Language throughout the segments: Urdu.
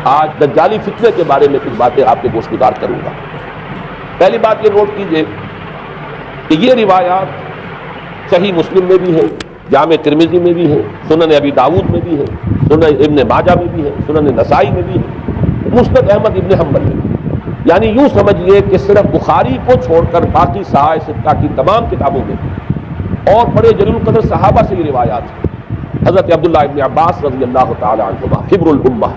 آج دجالی فتنے کے بارے میں کچھ باتیں آپ کے گوش گزار کروں گا۔ پہلی بات یہ نوٹ کیجئے کہ یہ روایات صحیح مسلم میں بھی ہے، جامع ترمذی میں بھی ہے، سنن ابی داؤد میں بھی ہے، سنن ابن ماجہ میں بھی ہے، سنن نسائی میں بھی ہے، مسند احمد ابن حنبل میں بھی۔ یعنی یوں سمجھیے کہ صرف بخاری کو چھوڑ کر باقی صحائف ستہ کی تمام کتابوں میں اور بڑے جلیل القدر صحابہ سے یہ روایات ہیں۔ حضرت عبداللہ ابن عباس رضی اللہ تعالی عنہما حبر الامہ،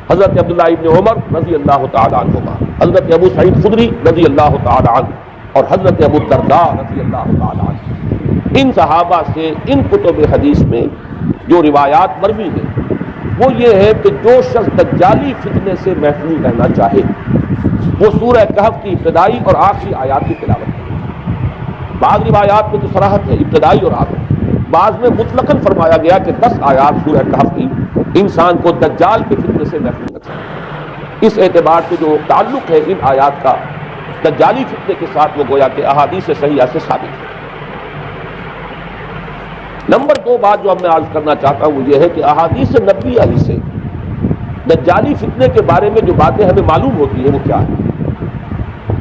حضرت عبداللہ ابن عمر رضی اللہ تعالی عنہما، حضرت ابو سعید خدری رضی اللہ تعالی عنہ اور حضرت ابو الدرداء رضی اللہ تعالی عنہ، ان صحابہ سے ان کتب حدیث میں جو روایات مروی ہیں وہ یہ ہے کہ جو شخص دجالی فتنے سے محفوظ رہنا چاہے وہ سورہ کہف کی ابتدائی اور آخری آیات کی تلاوت کرے۔ بعض روایات میں تو صراحت ہے ابتدائی اور آخری، بعض میں مطلقاً فرمایا گیا کہ 10 آیات سورہ کہف کی انسان کو دجال کے فتنے سے محفوظ رکھے۔ اس اعتبار سے جو تعلق ہے ان آیات کا دجالی فتنے کے ساتھ وہ گویا کہ احادیث صحیحہ سے ثابت ہے۔ نمبر 2 بات جو میں عرض کرنا چاہتا ہوں وہ یہ ہے کہ احادیث نبویہ ہی سے دجالی فتنے کے بارے میں جو باتیں ہمیں معلوم ہوتی ہیں وہ کیا ہے،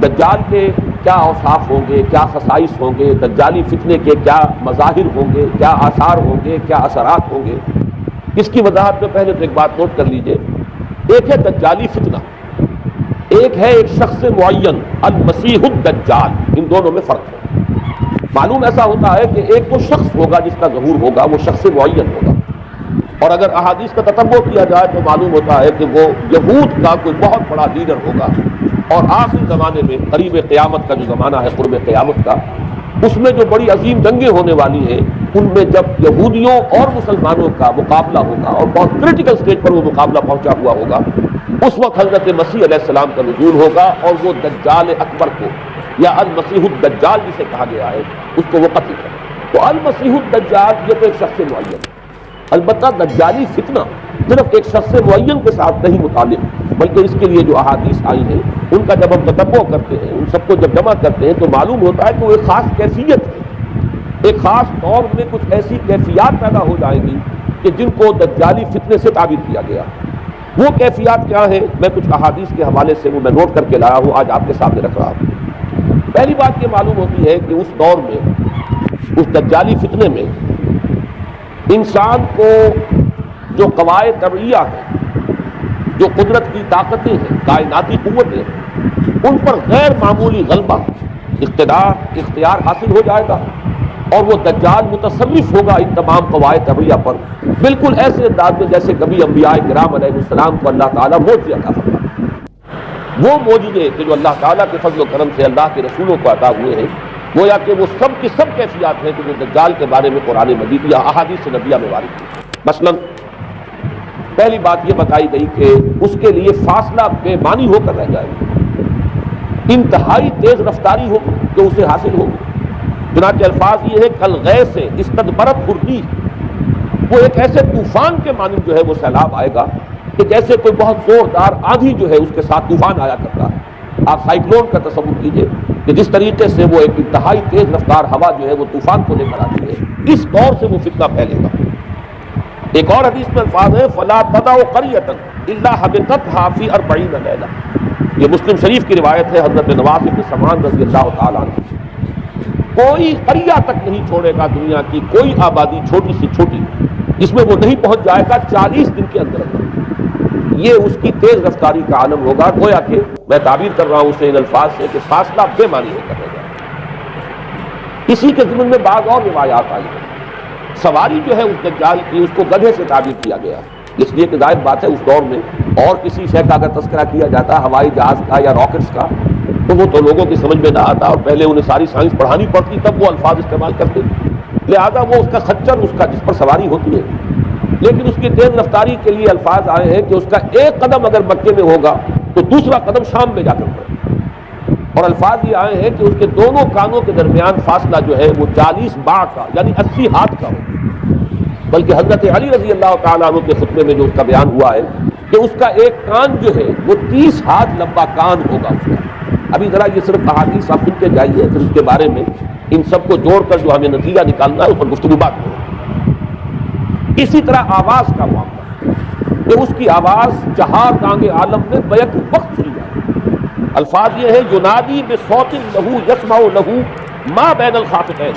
دجال کے کیا اوصاف ہوں گے، کیا خصائص ہوں گے، دجالی فتنے کے کیا مظاہر ہوں گے، کیا آثار ہوں گے، کیا اثرات ہوں گے۔ اس کی وضاحت میں پہلے تو ایک بات نوٹ کر لیجئے، ایک ہے دجالی فتنہ، ایک ہے ایک شخص معین المسیح الدجال، ان دونوں میں فرق ہے۔ معلوم ایسا ہوتا ہے کہ ایک وہ شخص ہوگا جس کا ظہور ہوگا، وہ شخص معین ہوگا، اور اگر احادیث کا تتبع کیا جائے تو معلوم ہوتا ہے کہ وہ یہود کا کوئی بہت بڑا لیڈر ہوگا، اور آخری زمانے میں قریب قیامت کا جو زمانہ ہے قرب قیامت کا، اس میں جو بڑی عظیم جنگیں ہونے والی ہیں ان میں جب یہودیوں اور مسلمانوں کا مقابلہ ہوگا اور بہت کریٹیکل سٹیج پر وہ مقابلہ پہنچا ہوا ہوگا، اس وقت حضرت مسیح علیہ السلام کا نزول ہوگا اور وہ دجال اکبر کو یا المسیح الدجال جسے کہا گیا ہے اس کو وہ قتل کرے۔ تو المسیح الدجال یہ تو ایک شخص معین ہے، البتہ دجالی فتنہ صرف ایک شخص معین کے ساتھ نہیں متعلق، بلکہ اس کے لیے جو احادیث آئی ہیں ان کا جب ہم تتبع کرتے ہیں، ان سب کو جب جمع کرتے ہیں تو معلوم ہوتا ہے کہ وہ ایک خاص کیفیت ہے، ایک خاص دور میں کچھ ایسی کیفیات پیدا ہو جائیں گی کہ جن کو دجالی فتنے سے تعبیر کیا گیا۔ وہ کیفیات کیا ہیں، میں کچھ احادیث کے حوالے سے وہ میں نوٹ کر کے لایا ہوں، آج آپ کے سامنے رکھ رہا ہوں۔ پہلی بات یہ معلوم ہوتی ہے کہ اس دور میں، اس دجالی فتنے میں انسان کو جو قواعد طبعیہ ہیں، جو قدرت کی طاقتیں ہیں، کائناتی قوتیں، ان پر غیر معمولی غلبہ، اختیار حاصل ہو جائے گا، اور وہ دجال متصرف ہوگا ان تمام قواعد طبعیہ پر، بالکل ایسے انداز میں جیسے کبھی انبیاء کرام علیہ السلام کو اللہ تعالیٰ معجزے عطا فرماتا۔ وہ معجزے کہ جو اللہ تعالیٰ کے فضل و کرم سے اللہ کے رسولوں کو عطا ہوئے ہیں، گویا کہ وہ سب کی سب کیفیات ہیں کہ جو دجال کے بارے میں قرآن مجید یا احادیث نبویہ میں وارد ہیں۔ مثلاً پہلی بات یہ بتائی گئی کہ اس کے لیے فاصلہ بے معنی ہو کر رہ جائے گا، انتہائی تیز رفتاری ہو جو اسے حاصل ہوگی۔ چنانچہ الفاظ یہ ہے کل غیر سے استدبرت خردی، وہ ایک ایسے طوفان کے مانند جو ہے وہ سیلاب آئے گا کہ جیسے کوئی بہت زوردار آندھی جو ہے اس کے ساتھ طوفان آیا کرتا ہے۔ آپ سائیکلون کا تصور کیجئے کہ جس طریقے سے وہ ایک انتہائی تیز رفتار ہوا جو ہے وہ طوفان کو لے کر آتی ہے، اس طور سے وہ فتنہ پھیلے گا۔ ایک اور حدیث میں الفاظ ہے فلا تدع قریۃ الا حبطتھا فی 40 لیلہ، یہ مسلم شریف کی روایت ہے حضرت نواس بن سمعان رضی اللہ تعالیٰ عنہ۔ کوئی قریہ تک نہیں چھوڑے گا دنیا کی کوئی آبادی چھوٹی سی چھوٹی جس میں وہ نہیں پہنچ جائے گا 40 دن کے اندر اندر۔ یہ اس کی تیز رفتاری کا عالم ہوگا، گویا کہ میں تعبیر کر رہا ہوں اسے ان الفاظ سے کہ فاصلہ بے معنی ہو کر رہ جائے۔ اسی کے ضمن میں بعض اور روایات آئی ہیں، سواری جو ہے اس دجال کی اس کو گدھے سے تعبیر کیا گیا، اس لیے کہ ظاہر بات ہے اس دور میں اور کسی شے کا اگر تذکرہ کیا جاتا ہوائی جہاز کا یا راکٹس کا تو وہ تو لوگوں کی سمجھ میں نہ آتا، اور پہلے انہیں ساری سائنس پڑھانی پڑتی تب وہ الفاظ استعمال کرتے، لہذا وہ اس کا خچر، اس کا جس پر سواری ہوتی ہے، لیکن اس کی تیز رفتاری کے لیے الفاظ آئے ہیں کہ اس کا ایک قدم اگر مکے میں ہوگا تو دوسرا قدم شام میں جا کر پڑے، اور الفاظ یہ آئے ہیں کہ اس کے دونوں کانوں کے درمیان فاصلہ جو ہے وہ 40 باع کا یعنی 80 ہاتھ کا ہو، بلکہ حضرت علی رضی اللہ تعالیٰ عنہ کے خطبے میں جو اس کا بیان ہوا ہے کہ اس کا ایک کان جو ہے وہ 30 ہاتھ لمبا کان ہوگا اس کا۔ ابھی ذرا یہ صرف احادیث آپ سنتے جائیے، پھر اس کے بارے میں ان سب کو جوڑ کر جو ہمیں نتیجہ نکالنا ہے اس پر گفتگو بات کریں۔ اسی طرح آواز کا معاملہ، کہ اس کی آواز چہار دانگ عالم میں بیک وقت سنی جائے۔ الفاظ یہ ہے ینادی بصوت لہو یسمع لہو ما بین الخافتین،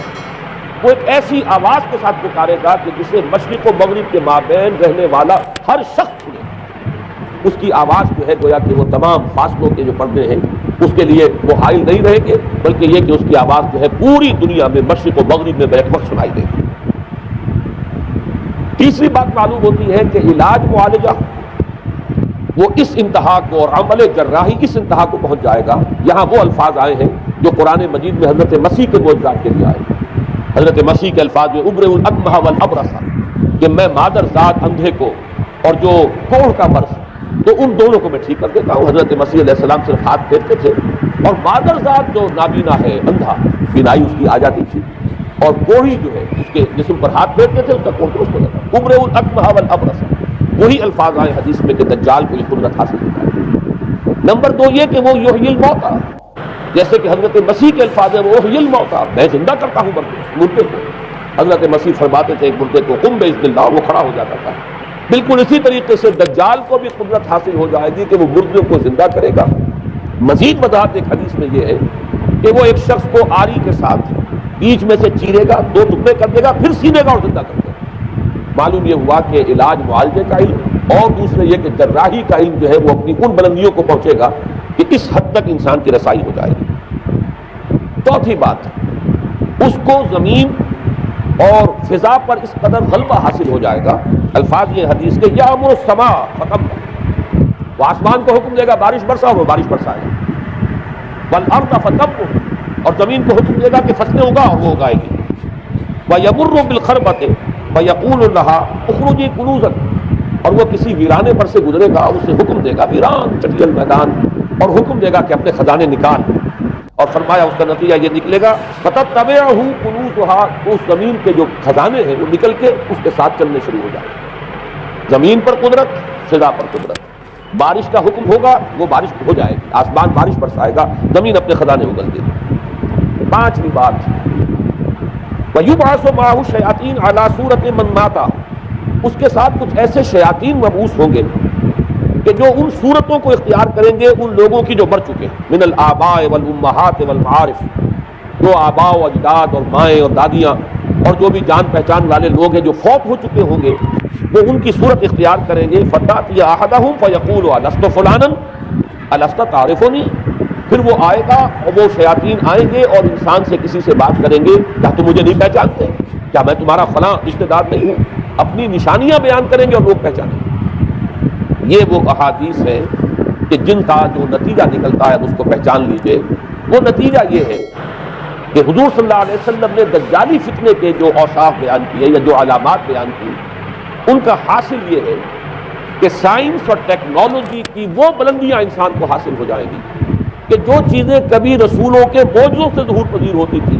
وہ ایک ایسی آواز کے ساتھ پکارے گا کہ جسے مشرق و مغرب کے مابین رہنے والا ہر شخص سنے۔ اس کی آواز جو ہے گویا کہ وہ تمام فاصلوں کے جو پردے ہیں اس کے لیے وہ حائل نہیں رہیں گے، بلکہ یہ کہ اس کی آواز جو ہے پوری دنیا میں مشرق و مغرب میں بیک وقت سنائی دے گی۔ تیسری بات معلوم ہوتی ہے کہ علاج معالجہ وہ اس انتہا کو اور عمل جراحی اس انتہا کو پہنچ جائے گا، یہاں وہ الفاظ آئے ہیں جو قرآن مجید میں حضرت مسیح کے معجزات کے لیے آئے۔ حضرت مسیح کے الفاظ میں ابرئ الاکمہ والابرص، کہ میں مادر ذات اندھے کو اور جو کوڑھ کا مرض تو ان دونوں کو میں ٹھیک کر دیتا ہوں۔ حضرت مسیح علیہ السلام صرف ہاتھ پھیرتے تھے اور مادر ذات جو نابینا ہے اندھا، بینائی اس کی آ جاتی تھی، اور کوڑھی جو ہے اس کے جسم پر ہاتھ پھیرتے تھے اس کا کوڑھ درست ہو جاتا۔ ابرئ الاکمہ والابرص، وہی الفاظ آئے حدیث میں کہ دجال کو یہ قدرت حاصل ہوتا ہے۔ نمبر دو یہ کہ وہ یحیی الموتیٰ، جیسے کہ حضرت مسیح کے الفاظ ہیں وہ احیی الموتیٰ، میں زندہ کرتا ہوں مردے کو۔ حضرت مسیح فرماتے تھے ایک مردے کو قم باذن اللہ، وہ کھڑا ہو جاتا تھا۔ بالکل اسی طریقے سے دجال کو بھی قدرت حاصل ہو جائے گی کہ وہ مردوں کو زندہ کرے گا۔ مزید وضاحت ایک حدیث میں یہ ہے کہ وہ ایک شخص کو آری کے ساتھ بیچ میں سے چیرے گا، دو ٹکڑے کر دے گا، پھر سینے گا اور زندہ کر دے گا۔ معلوم یہ ہوا کہ علاج معالجے کا علم اور دوسرے یہ کہ جراحی کا علم جو ہے وہ اپنی ان بلندیوں کو پہنچے گا کہ اس حد تک انسان کی رسائی ہو جائے گی۔ چوتھی بات، اس کو زمین اور فضا پر اس قدر غلبہ حاصل ہو جائے گا، الفاظ یہ حدیث کے یامر السماء فتمطر، وہ آسمان کو حکم دے گا بارش برسا اور وہ بارش برسائے گا، والارض فتنبت، اور زمین کو حکم دے گا کہ فصلیں اگا اور وہ اگائے گی، ویمر بالخربۃ فیقول لها اخرجی کنوزا، اور وہ کسی ویرانے پر سے گزرے گا اور اسے حکم دے گا، ویران چٹیل میدان، اور حکم دے گا کہ اپنے خزانے نکال، اور فرمایا اس کا نتیجہ یہ نکلے گا فتتبعہ کنوزها، تو اس زمین کے جو خزانے ہیں وہ نکل کے اس کے ساتھ چلنے شروع ہو جائیں گے۔ زمین پر قدرت، فضا پر قدرت، بارش کا حکم ہوگا وہ بارش ہو جائے گی، آسمان بارش برسائے گا، زمین اپنے خزانے اگل دے گی۔ پانچویں بات، وَيُبْعَثُ مَعَهُ الشَّيَاطِينُ عَلَى صُورَةٍ مَّن مَاتَ، اس کے ساتھ کچھ ایسے شیاطین مبعوث ہوں گے کہ جو ان صورتوں کو اختیار کریں گے ان لوگوں کی جو مر چکے ہیں، من الآباء والأمہات والمعارف، جو آباء و اجداد اور مائیں اور دادیاں اور جو بھی جان پہچان والے لوگ ہیں جو فوت ہو چکے ہوں گے، وہ ان کی صورت اختیار کریں گے۔ فَتَأْتِيَ أَحَدَهُمْ فَيَقُولُ أَلَسْتُ فُلَانًا أَلَسْتَ تَعْرِفُنِي، پھر وہ آئے گا اور وہ شیاطین آئیں گے اور انسان سے کسی سے بات کریں گے، کیا تم مجھے نہیں پہچانتے؟ کیا میں تمہارا فلاں رشتہ دار نہیں ہوں؟ اپنی نشانیاں بیان کریں گے اور لوگ پہچانیں گے۔ یہ وہ احادیث ہیں کہ جن کا جو نتیجہ نکلتا ہے اس کو پہچان لیجئے۔ وہ نتیجہ یہ ہے کہ حضور صلی اللہ علیہ وسلم نے دجالی فتنے کے جو اوصاف بیان کیے یا جو علامات بیان کی، ان کا حاصل یہ ہے کہ سائنس اور ٹیکنالوجی کی وہ بلندیاں انسان کو حاصل ہو جائیں گی کہ جو چیزیں کبھی رسولوں کے معجزوں سے ظہور پذیر ہوتی تھی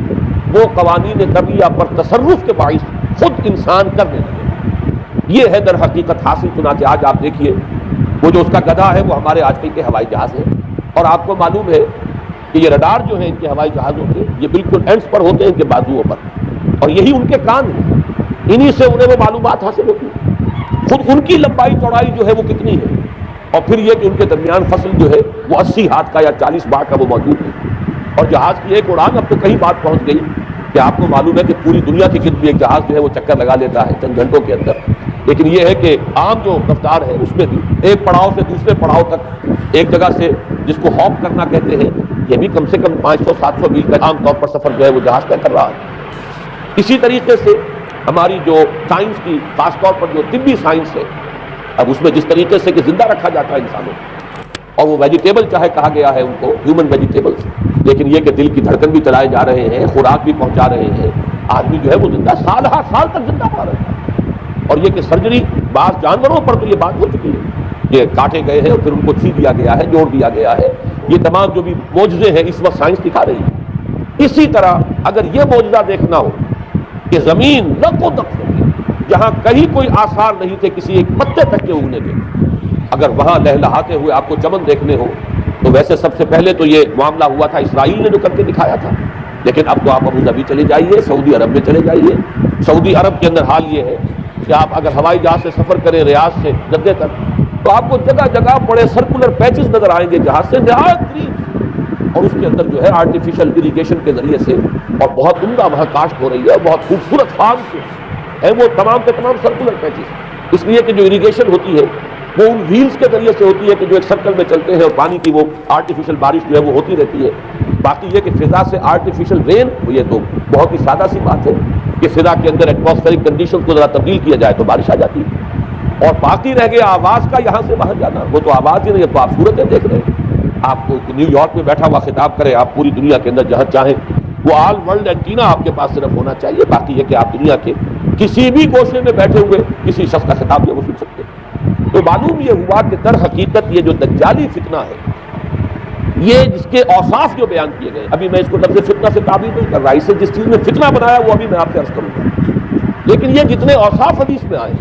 وہ قوانین طبیعہ پر تصرف کے باعث خود انسان کرنے لگے۔ یہ ہے در حقیقت حاصل۔ چنانچہ آج آپ دیکھیے وہ جو اس کا گدھا ہے وہ ہمارے آج کل کے ہوائی جہاز ہے، اور آپ کو معلوم ہے کہ یہ رڈار جو ہے ان کے ہوائی جہازوں کے یہ بالکل اینڈز پر ہوتے ہیں، ان کے بازوؤں پر، اور یہی ان کے کان ہیں، انہی سے انہیں وہ معلومات حاصل ہوتی ہیں۔ خود ان کی لمبائی چوڑائی جو ہے وہ کتنی ہے، اور پھر یہ کہ ان کے درمیان فصل جو ہے وہ 80 ہاتھ کا یا 40 بار کا وہ موجود ہے، اور جہاز کی ایک اڑان اب تو کہیں بات پہنچ گئی کہ آپ کو معلوم ہے کہ پوری دنیا کی گرد بھی ایک جہاز جو ہے وہ چکر لگا لیتا ہے چند گھنٹوں کے اندر۔ لیکن یہ ہے کہ عام جو رفتار ہے اس میں بھی ایک پڑاؤ سے دوسرے پڑاؤ تک، ایک جگہ سے جس کو ہاپ کرنا کہتے ہیں، یہ بھی کم سے کم 500-700 میل کا عام طور پر سفر جو ہے وہ جہاز طے کر رہا ہے۔ اسی طریقے سے ہماری جو سائنس کی، خاص طور پر جو طبی سائنس ہے، اب اس میں جس طریقے سے کہ زندہ رکھا جاتا ہے انسانوں کو، اور وہ ویجیٹیبل چاہے کہا گیا ہے ان کو ہیومن ویجیٹیبلز، لیکن یہ کہ دل کی دھڑکن بھی چلائے جا رہے ہیں، خوراک بھی پہنچا رہے ہیں، آدمی جو ہے وہ زندہ سال ہر سال تک زندہ پا رہا ہے۔ اور یہ کہ سرجری بعض جانوروں پر تو یہ بات ہو چکی ہے، یہ کاٹے گئے ہیں اور پھر ان کو سی دیا گیا ہے، جوڑ دیا گیا ہے، یہ تمام جو بھی معجزے ہیں اس وقت سائنس دکھا رہی ہے۔ اسی طرح اگر یہ معجزہ دیکھنا ہو کہ زمین نق و نق ہوگی، جہاں کہیں کوئی آثار نہیں تھے کسی ایک پتے تک کے اگنے کے، اگر وہاں لہلہاتے ہوئے آپ کو چمن دیکھنے ہو تو ویسے سب سے پہلے تو یہ معاملہ ہوا تھا اسرائیل نے جو کر کے دکھایا تھا، لیکن اب تو آپ ابو ظبی چلے جائیے، سعودی عرب میں چلے جائیے، سعودی عرب کے اندر حال یہ ہے کہ آپ اگر ہوائی جہاز سے سفر کریں ریاض سے جدہ تک تو آپ کو جگہ جگہ بڑے سرکولر پیچز نظر آئیں گے جہاز سے نہایت قریب، اور اس کے اندر جو ہے آرٹیفیشل اریگیشن کے ذریعے سے اور بہت عمدہ وہاں کاشت ہو رہی ہے، بہت خوبصورت فارم ہے وہ تمام کے تمام سرکولر پیچز، اس لیے کہ جو اریگیشن ہوتی ہے وہ ان ویلز کے ذریعے سے ہوتی ہے کہ جو ایک سرکل میں چلتے ہیں اور پانی کی وہ آرٹیفیشل بارش جو ہے وہ ہوتی رہتی ہے۔ باقی یہ کہ فضا سے آرٹیفیشل رین، یہ تو بہت ہی سادہ سی بات ہے کہ فضا کے اندر ایٹماسفیرک کنڈیشن کو ذرا تبدیل کیا جائے تو بارش آ جاتی ہے، اور باقی رہ گیا آواز کا یہاں سے وہاں جانا، وہ تو آواز ہی نہیں ہے، تو آپ صورتیں دیکھ رہے ہیں۔ آپ کو نیو یارک میں بیٹھا ہوا خطاب کرے، آپ پوری دنیا کے اندر جہاں چاہیں وہ آل ورلڈ اینٹینا آپ کے پاس صرف ہونا چاہیے، باقی یہ کہ آپ دنیا کے کسی بھی گوشے میں بیٹھے ہوئے کسی شخص کا خطاب جو وہ سن سکتے ہیں۔ تو معلوم یہ ہوا کہ در حقیقت یہ جو دجالی فتنہ ہے، یہ جس کے اوصاف جو بیان کیے گئے، ابھی میں اس کو لفظ فتنہ سے تعبیر نہیں کر رہا، اسے جس چیز نے فتنہ بنایا وہ ابھی میں آپ سے عرض کروں گا، لیکن یہ جتنے اوصاف حدیث میں آئے،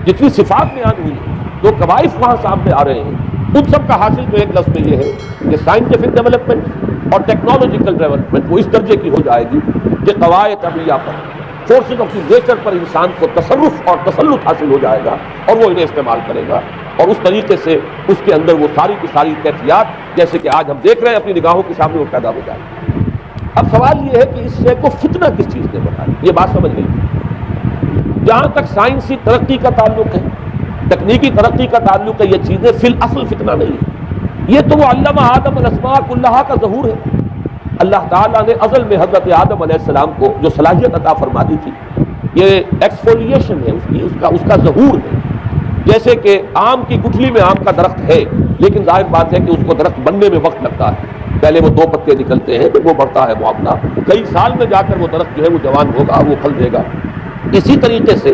جتنی صفات بیان ہوئی، جو قوائف وہاں سامنے آ رہے ہیں، ان سب کا حاصل جو ایک لفظ میں یہ ہے کہ سائنٹیفک ڈیولپمنٹ اور ٹیکنالوجیکل ڈیولپمنٹ وہ اس درجے کی ہو جائے گی کہ قواعد عملیہ پر، فورسز آف دی نیچر پر انسان کو تصرف اور تسلط حاصل ہو جائے گا، اور وہ انہیں استعمال کرے گا، اور اس طریقے سے اس کے اندر وہ ساری کی ساری کیفیات جیسے کہ آج ہم دیکھ رہے ہیں اپنی نگاہوں کے سامنے وہ پیدا ہو جائے گی۔ اب سوال یہ ہے کہ اس شے کو فتنہ کس چیز نے بنایا، یہ بات سمجھ گئی؟ جہاں تک سائنسی ترقی کا تعلق ہے، تکنیکی ترقی کا تعلق ہے، یہ چیزیں فی الاصل فتنہ نہیں ہے، یہ تو وہ علمہ آدم الاسماء کلہا کا ظہور ہے۔ اللہ تعالیٰ نے ازل میں حضرت آدم علیہ السلام کو جو صلاحیت عطا فرما دی تھی، یہ ایکسفولیشن ہے اس کا ظہور ہے۔ جیسے کہ آم کی گٹھلی میں آم کا درخت ہے، لیکن ظاہر بات ہے کہ اس کو درخت بننے میں وقت لگتا ہے، پہلے وہ 2 پتے نکلتے ہیں پھر وہ بڑھتا ہے معاملہ، کئی سال میں جا کر وہ درخت جو ہے وہ جوان ہوگا، وہ پھل دے گا۔ اسی طریقے سے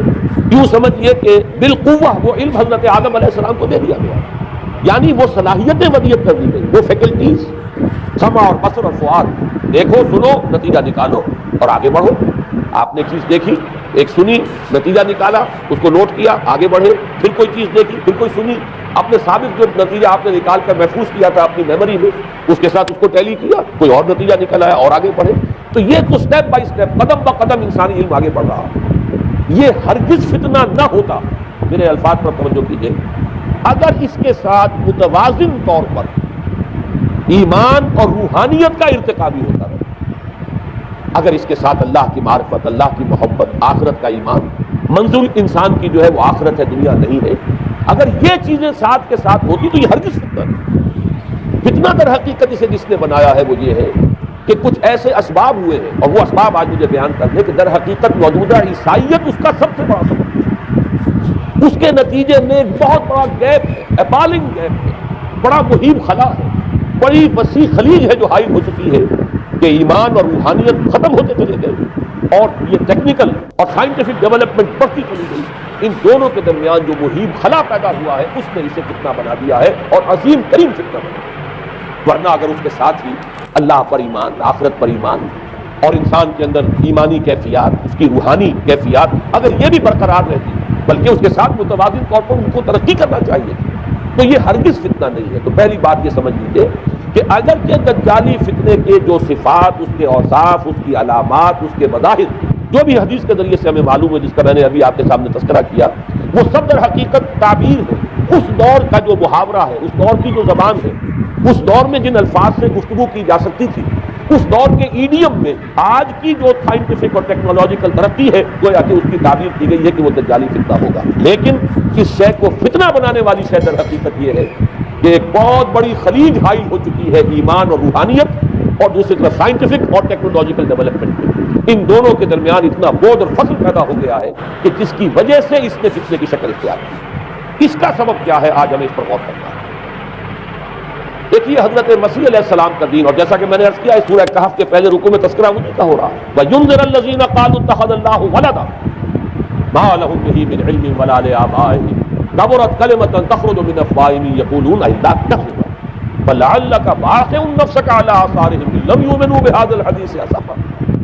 یوں سمجھیے کہ بالقوہ وہ علم حضرت آدم علیہ السلام کو دے دیا گیا، یعنی وہ صلاحیتیں ودیت کر دی گئی، وہ فیکلٹیز، سمع اور بصر اور فؤاد، دیکھو سنو نتیجہ نکالو اور آگے بڑھو۔ آپ نے چیز دیکھی، ایک سنی، نتیجہ نکالا، اس کو نوٹ کیا، آگے بڑھے، پھر کوئی چیز دیکھی، پھر کوئی سنی، اپنے سابق جو نتیجہ آپ نے نکال کر محفوظ کیا تھا اپنی میموری میں، اس کے ساتھ اس کو ٹیلی کیا، کوئی اور نتیجہ نکل آیا اور آگے بڑھے۔ تو یہ تو سٹیپ بائی سٹیپ، قدم با قدم انسانی علم آگے بڑھ رہا۔ یہ ہرگز فتنہ نہ ہوتا، میرے الفاظ پر توجہ کیجیے، اگر اس کے ساتھ متوازن طور پر ایمان اور روحانیت کا ارتقا بھی ہوتا رہے، اگر اس کے ساتھ اللہ کی معرفت، اللہ کی محبت، آخرت کا ایمان، منزل انسان کی جو ہے وہ آخرت ہے، دنیا نہیں ہے، اگر یہ چیزیں ساتھ کے ساتھ ہوتی تو یہ ہرگز فتنہ نہیں۔ فتنہ در حقیقت اسے جس نے بنایا ہے وہ یہ ہے کہ کچھ ایسے اسباب ہوئے ہیں، اور وہ اسباب آج مجھے بیان کرنے کہ در حقیقت موجودہ عیسائیت اس کا سب سے بڑا سبب ہے۔ اس کے نتیجے میں ایک بہت بڑا گیپ ہے، اپالنگ گیپ ہے، بڑا مہیم خلا ہے، بڑی وسیع خلیج ہے جو حائل ہو چکی ہے کہ ایمان اور روحانیت ختم ہوتے چلے گئے، اور یہ ٹیکنیکل اور سائنٹیفک ڈیولپمنٹ بڑھتی چلی گئی۔ ان دونوں کے درمیان جو مہیم خلا پیدا ہوا ہے اس نے اسے فتنہ بنا دیا ہے، اور عظیم ترین فتنہ بنا دیا۔ ورنہ اگر اس کے ساتھ ہی اللہ پر ایمان، آخرت پر ایمان، اور انسان کے اندر ایمانی کیفیات، اس کی روحانی کیفیات اگر یہ بھی برقرار رہتی، بلکہ اس کے ساتھ متوازن طور پر ان کو ترقی کرنا چاہیے، تو یہ ہرگز فتنہ نہیں ہے۔ تو پہلی بات یہ سمجھ لیجیے کہ اگر کہ دجالی فتنے کے جو صفات، اس کے اوصاف، اس کی علامات، اس کے مظاہر جو بھی حدیث کے ذریعے سے ہمیں معلوم ہے، جس کا میں نے ابھی آپ کے سامنے تذکرہ کیا، وہ سب در حقیقت تعبیر ہے اس دور کا جو محاورہ ہے، اس دور کی جو زبان ہے، اس دور میں جن الفاظ سے گفتگو کی جا سکتی تھی، اس دور کے ایڈیم میں آج کی جو سائنٹیفک اور ٹیکنالوجیکل ترقی ہے گویا کہ اس کی تعبیر کی گئی ہے کہ وہ دجالی فتنہ ہوگا۔ لیکن اس شے کو فتنہ بنانے والی شے در حقیقت یہ ہے کہ ایک بہت بڑی خلیج حائل ہو چکی ہے ایمان اور روحانیت، اور دوسری طرف سائنٹیفک اور ٹیکنالوجیکل ڈیولپمنٹ میں ان دونوں کے درمیان اتنا بود اور فصل پیدا ہو گیا ہے کہ جس کی وجہ سے اس نے فتنے کی شکل اختیار کی۔ اس کا سبب کیا ہے، آج ہمیں اس پر غور کرنا ہے۔ دیکھیے حضرت مسیح علیہ السلام کا دین، اور جیسا کہ میں نے عرض کیا اس سورہ کہف کے پہلے رکوع میں تذکرہ انہی کا ہو رہا ہے، وَيُنذِرَ الَّذِينَ قَالُوا اتَّخَذَ اللَّهُ وَلَدًا مَا لَهُم بِهِ مِنْ عِلْمٍ وَلَا لِآبَائِهِمْ كَبُرَتْ كَلِمَةً تَخْرُجُ مِنْ أَفْوَاهِهِمْ يَقُولُونَ إِلَّا كَذِبًا فَلَعَلَّكَ بَاخِعٌ نَفْسَكَ عَلَىٰ آثَارِهِمْ إِن لَّمْ يُؤْمِنُوا بِهَٰذَا الْحَدِيثِ أَسَفًا۔